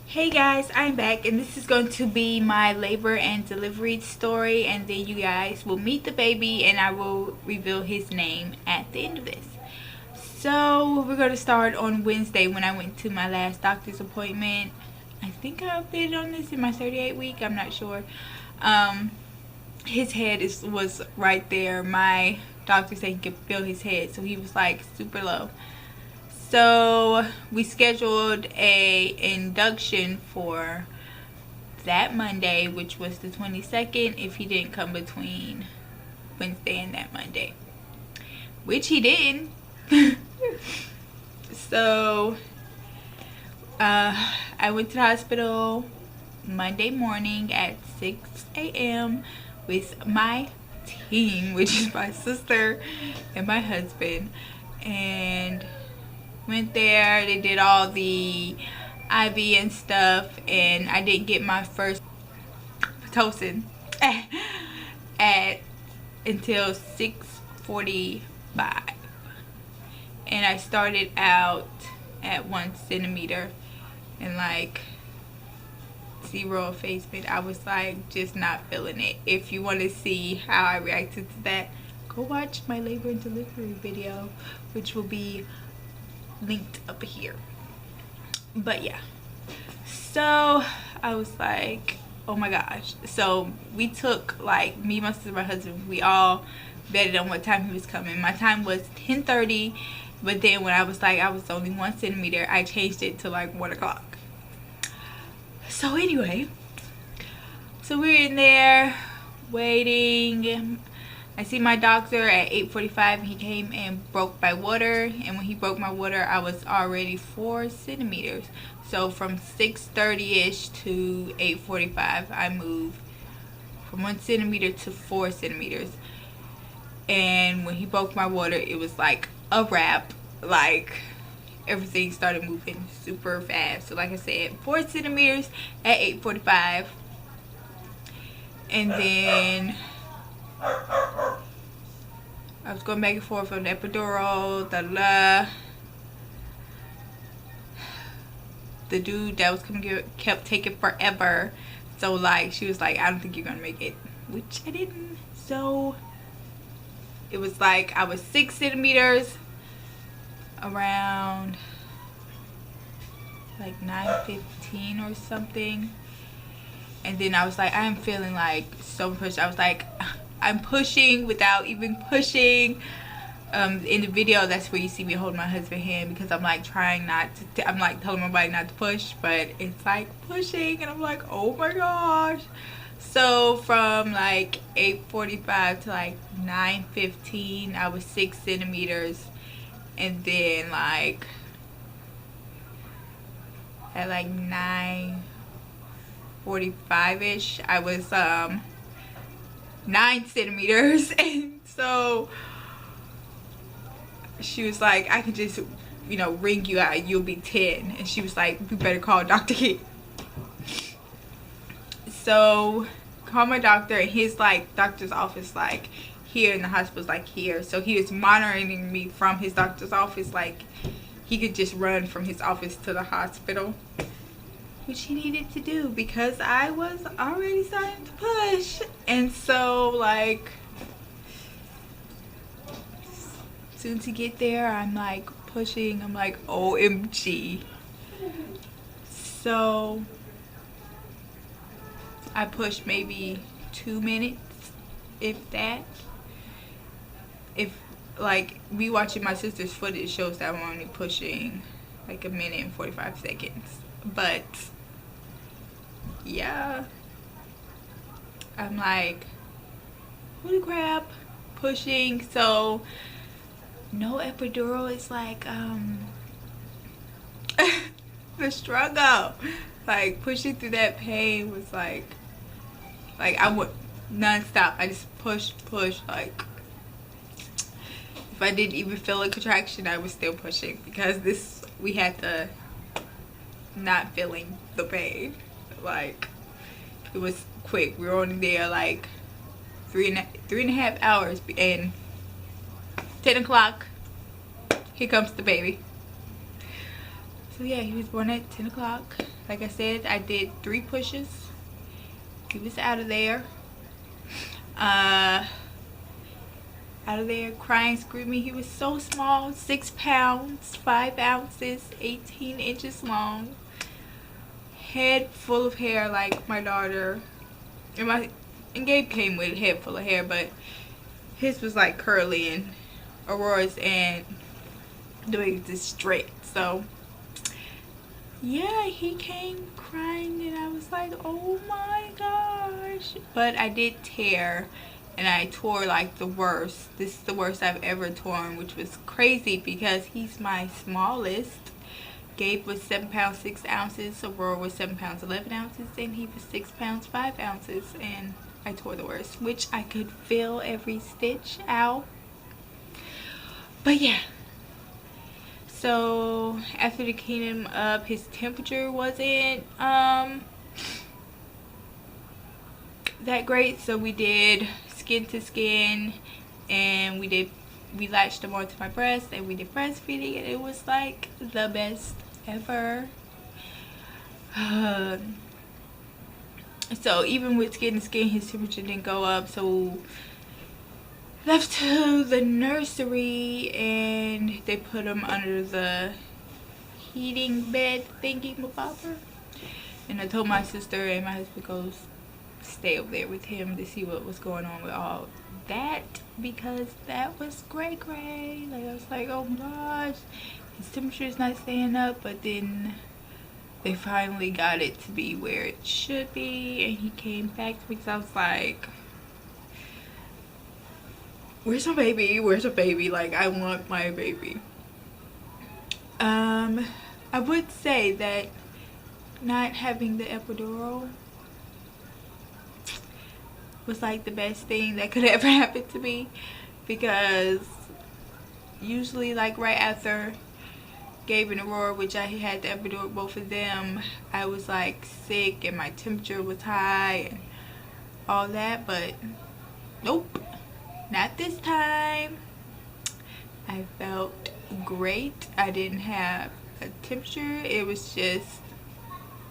Hey guys, I'm back and this is going to be my labor and delivery story, and then you guys will meet the baby and I will reveal his name at the end of this. So we're going to start on Wednesday when I went to my last doctor's appointment. I think I updated on this in my 38 week, I'm not sure. His head was right there. My doctor said he could feel his head, so he was like super low. So we scheduled a induction for that Monday, which was the 22nd, if he didn't come between Wednesday and that Monday, which he didn't. So I went to the hospital Monday morning at 6 a.m. with my team, which is my sister and my husband, and went there. They did all the IV and stuff, and I didn't get my first Pitocin until 6:45, and I started out at 1 centimeter and like 0 effacement. I was like just not feeling it. If you want to see how I reacted to that, go watch my labor and delivery video, which will be linked up here. But yeah, so I was like, oh my gosh. So we took, like, me, my sister, my husband, we all betted on what time he was coming. My time was 10:30, but then when I was like I was only 1 centimeter, I changed it to like 1 o'clock. So anyway, so we're in there waiting. I see my doctor at 8:45, and he came and broke my water, and when he broke my water I was already 4 centimeters. So from 6:30ish to 8:45 I moved from 1 centimeter to 4 centimeters. And when he broke my water, it was like a wrap. Like, everything started moving super fast. So like I said, 4 centimeters at 8:45, and then I was going back and forth on the epidural, the dude that was coming kept taking forever. So like, she was like, I don't think you're gonna make it, which I didn't. So it was like I was 6 centimeters around like 9:15 or something, and then I was like, I am feeling like so pushed. I was like, I'm pushing without even pushing. In the video, that's where you see me hold my husband's hand, because I'm like trying not to, I'm like telling my body not to push, but it's like pushing, and I'm like, oh my gosh. So from like 8:45 to like 9:15 I was 6 centimeters, and then like at like 9:45ish I was 9 centimeters. And so she was like, I could just, you know, ring you out, you'll be 10. And she was like, we better call Dr. Kid. So call my doctor, and his like doctor's office like here, in the hospital's like here. So he was monitoring me from his doctor's office. Like, he could just run from his office to the hospital, which he needed to do because I was already starting to push. And so like, soon to get there, I'm like pushing, I'm like, OMG. So I pushed maybe 2 minutes, if that. If like, me watching my sister's footage shows that I'm only pushing like 1 minute and 45 seconds. But yeah, I'm like, holy crap, pushing. So no epidural is like the struggle. Like, pushing through that pain was like I would non-stop. I just push. Like, if I didn't even feel a contraction, I was still pushing, because we had to not feeling the pain. Like, it was quick. We were only there like three and a half hours, and 10 o'clock, here comes the baby. So yeah, he was born at 10 o'clock. Like I said, I did 3 pushes. He was out of there. Out of there crying, screaming. He was so small, 6 pounds, 5 ounces, 18 inches long, head full of hair like my daughter. And Gabe came with a head full of hair, but his was like curly, and Aurora's and doing this straight. So yeah, he came crying and I was like, oh my gosh. But I did tear, and I tore like the worst. This is the worst I've ever torn, which was crazy because he's my smallest. Gabe was 7 pounds 6 ounces, Aurora was 7 pounds 11 ounces, and he was 6 pounds 5 ounces, and I tore the worst, which I could feel every stitch out. But yeah, so after they cleaned him up, his temperature wasn't that great, so we did skin to skin, and we latched him onto my breast, and we did breastfeeding, and it was like the best ever. So even with skin to skin, his temperature didn't go up, so left to the nursery, and they put him under the heating bed thingy bobber. And I told my sister and my husband goes stay over there with him to see what was going on with all that, because that was cray. Like, I was like, oh my gosh, his temperature is not staying up. But then they finally got it to be where it should be, and he came back to me because I was like, where's my baby? Where's my baby? Like, I want my baby. I would say that not having the epidural was like the best thing that could ever happen to me, because usually like right after Gabe and Aurora, which I had the epidural, both of them, I was like sick and my temperature was high and all that. But nope, not this time. I felt great. I didn't have a temperature. It was just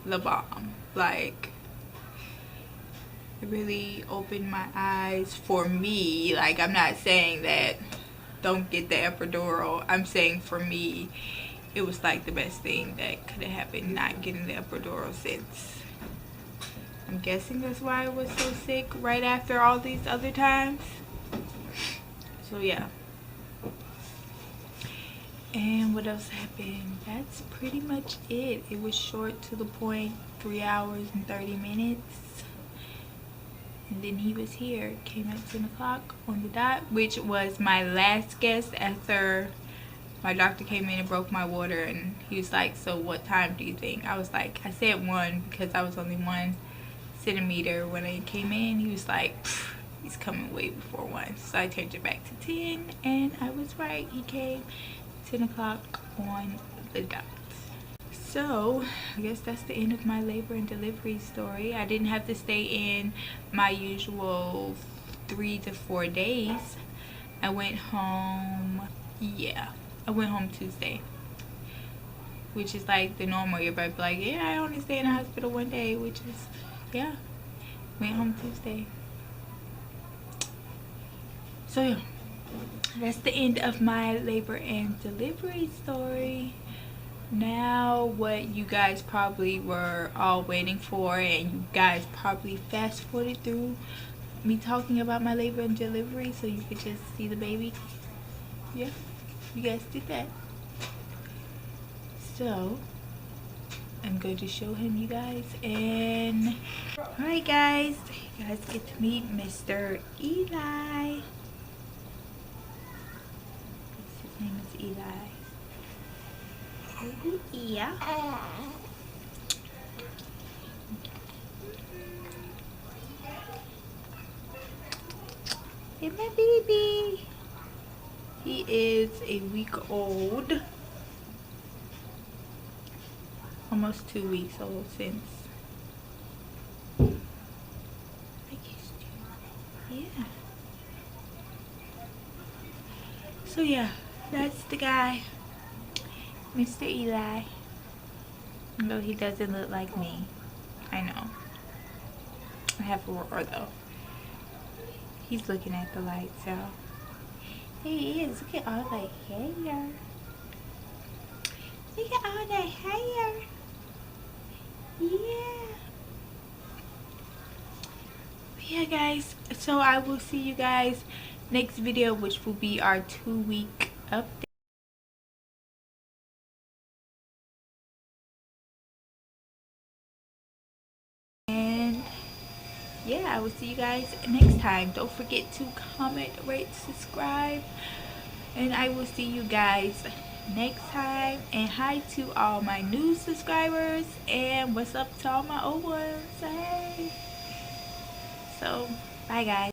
the bomb. Like, it really opened my eyes for me. Like, I'm not saying that don't get the epidural. I'm saying for me, it was like the best thing that could have happened, not getting the epidural, since I'm guessing that's why I was so sick right after all these other times. So yeah. And what else happened? That's pretty much it. It was short to the point, 3 hours and 30 minutes. And then he was here. Came at 10 o'clock on the dot, which was my last guess after my doctor came in and broke my water. And he was like, so what time do you think? I was like, I said 1 because I was only 1 centimeter when I came in. He was like, he's coming way before 1. So I changed it back to 10, and I was right. He came 10 o'clock on the dot. So I guess that's the end of my labor and delivery story. I didn't have to stay in my usual 3 to 4 days. I went home, yeah, I went home Tuesday, which is like the normal. Everybody be like, yeah, I only stay in the hospital 1 day, which is, yeah, went home Tuesday. So yeah, that's the end of my labor and delivery story. Now, what you guys probably were all waiting for, and you guys probably fast forwarded through me talking about my labor and delivery so you could just see the baby. Yeah, you guys did that. So I'm going to show him, you guys. And alright guys, you guys get to meet Mr. Eli. His name is Eli. Yeah. Hey, my baby. He is a week old. Almost 2 weeks old since I kissed you. Yeah. So yeah, that's the guy, Mr. Eli. No, he doesn't look like me. I know. I have a roar though. He's looking at the light, so. There he is. Look at all that hair. Look at all that hair. Yeah. Yeah, guys. So I will see you guys next video, which will be our 2-week update. And yeah, I will see you guys next time. Don't forget to comment, rate, subscribe, and I will see you guys next time. And hi to all my new subscribers, and what's up to all my old ones. Hey. So bye guys.